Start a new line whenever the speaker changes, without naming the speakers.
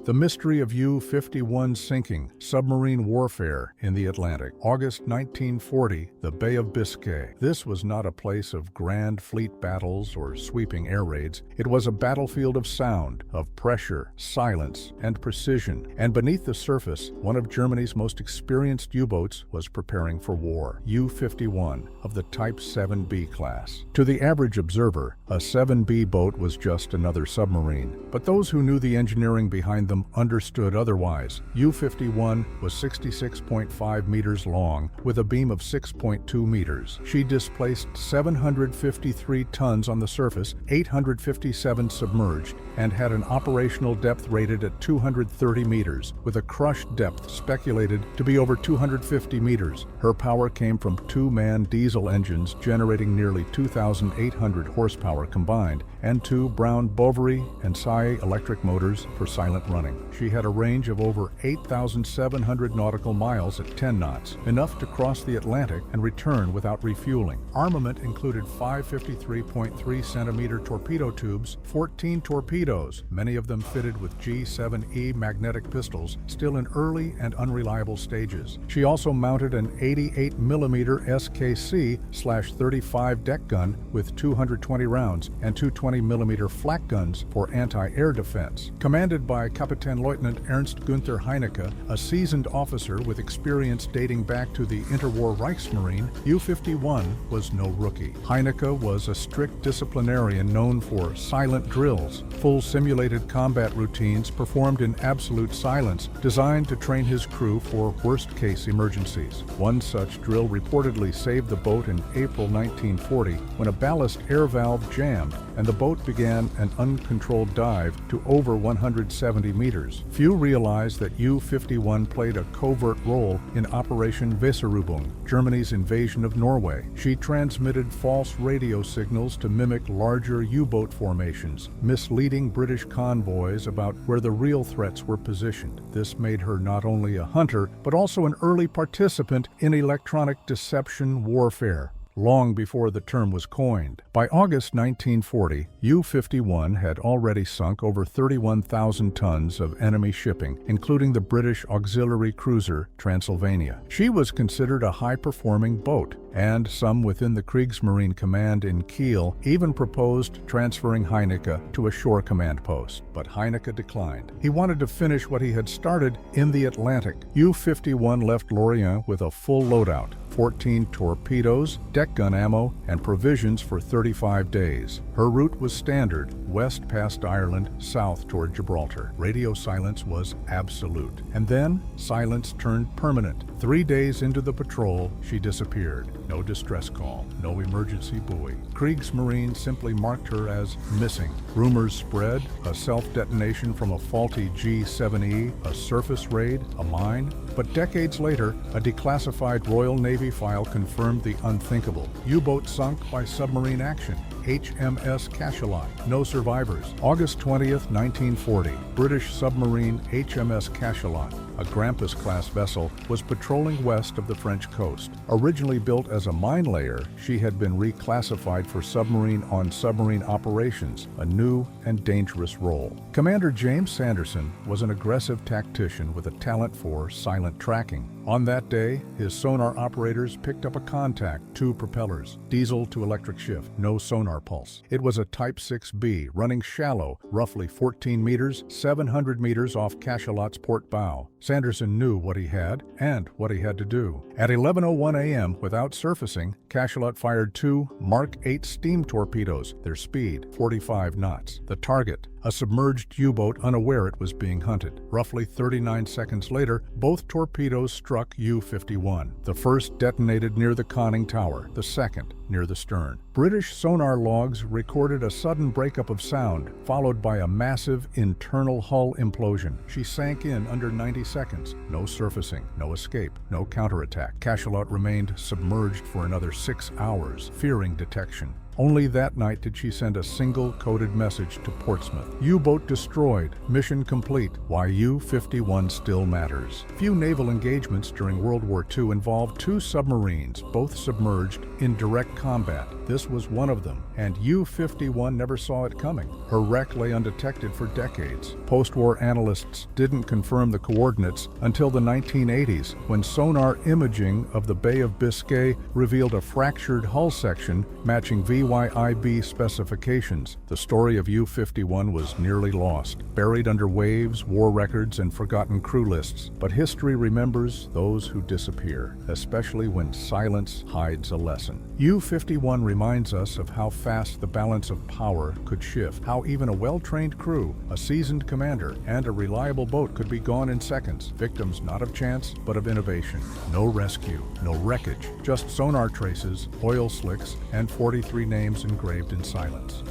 The mystery of U-51 sinking, submarine warfare in the Atlantic. August 1940, the Bay of Biscay. This was not a place of grand fleet battles or sweeping air raids. It was a battlefield of sound, of pressure, silence, and precision. And beneath the surface, one of Germany's most experienced U-boats was preparing for war. U-51 of the Type 7B class. To the average observer, a 7B boat was just another submarine. But those who knew the engineering behind them understood otherwise. U-51 was 66.5 meters long with a beam of 6.2 meters. She displaced 753 tons on the surface, 857 submerged, and had an operational depth rated at 230 meters, with a crushed depth speculated to be over 250 meters. Her power came from two-man diesel engines generating nearly 2,800 horsepower combined, and two Brown Boveri and Sae electric motors for silent running. She had a range of over 8,700 nautical miles at 10 knots, enough to cross the Atlantic and return without refueling. Armament included 5 53.3-centimeter torpedo tubes, 14 torpedoes, many of them fitted with G7E magnetic pistols, still in early and unreliable stages. She also mounted an 88mm SKC/35 deck gun with 220 rounds and two 20mm flak guns for anti-air defense. Commanded by Kapitän Leutnant Ernst Günther Heinecke, a seasoned officer with experience dating back to the interwar Reichsmarine, U-51 was no rookie. Heinecke was a strict disciplinarian known for silent drills, full simulated combat routines performed in absolute silence, designed to train his crew for worst-case emergencies. One such drill reportedly saved the boat in April 1940 when a ballast air valve jammed and the boat began an uncontrolled dive to over 170 meters. Few realized that U-51 played a covert role in Operation Weserübung, Germany's invasion of Norway. She transmitted false radio signals to mimic larger U-boat formations, misleading British convoys about where the real threats were positioned. This made her not only a hunter, but also an early participant in electronic deception warfare, long before the term was coined. By August 1940, U-51 had already sunk over 31,000 tons of enemy shipping, including the British auxiliary cruiser Transylvania. She was considered a high-performing boat, and some within the Kriegsmarine Command in Kiel even proposed transferring Heinecke to a shore command post. But Heinecke declined. He wanted to finish what he had started in the Atlantic. U-51 left Lorient with a full loadout, 14 torpedoes, deck gun ammo, and provisions for 35 days. Her route was standard, west past Ireland, south toward Gibraltar. Radio silence was absolute. And then, silence turned permanent. 3 days into the patrol, she disappeared. No distress call, no emergency buoy. Kriegsmarine simply marked her as missing. Rumors spread, a self-detonation from a faulty G7E, a surface raid, a mine. But decades later, a declassified Royal Navy file confirmed the unthinkable. U-boat sunk by submarine action. HMS Cachalot. No survivors. August 20th, 1940. British submarine HMS Cachalot, a Grampus-class vessel, was patrolling west of the French coast. Originally built as a mine layer, she had been reclassified for submarine-on-submarine operations, a new and dangerous role. Commander James Sanderson was an aggressive tactician with a talent for silent tracking. On that day, his sonar operators picked up a contact, 2 propellers, diesel to electric shift, no sonar pulse. It was a Type 6B, running shallow, roughly 14 meters, 700 meters off Cachalot's port bow. Sanderson knew what he had and what he had to do. At 11:01 a.m., without surfacing, Cachalot fired 2 Mark 8 steam torpedoes, their speed 45 knots. The target, a submerged U-boat unaware it was being hunted. Roughly 39 seconds later, both torpedoes struck U-51. The first detonated near the conning tower, the second near the stern. British sonar logs recorded a sudden breakup of sound, followed by a massive internal hull implosion. She sank in under 90 seconds. No surfacing, no escape, no counterattack. Cachalot remained submerged for another 6 hours, fearing detection. Only that night did she send a single coded message to Portsmouth. U-boat destroyed. Mission complete. Why U-51 still matters. Few naval engagements during World War II involved two submarines, both submerged, in direct combat. This was one of them, and U-51 never saw it coming. Her wreck lay undetected for decades. Post-war analysts didn't confirm the coordinates until the 1980s, when sonar imaging of the Bay of Biscay revealed a fractured hull section matching WWII specifications. The story of U-51 was nearly lost, buried under waves, war records, and forgotten crew lists. But history remembers those who disappear, especially when silence hides a lesson. U-51 reminds us of how fast the balance of power could shift, how even a well-trained crew, a seasoned commander, and a reliable boat could be gone in seconds, victims not of chance, but of innovation. No rescue, no wreckage, just sonar traces, oil slicks, and 43 names engraved in silence.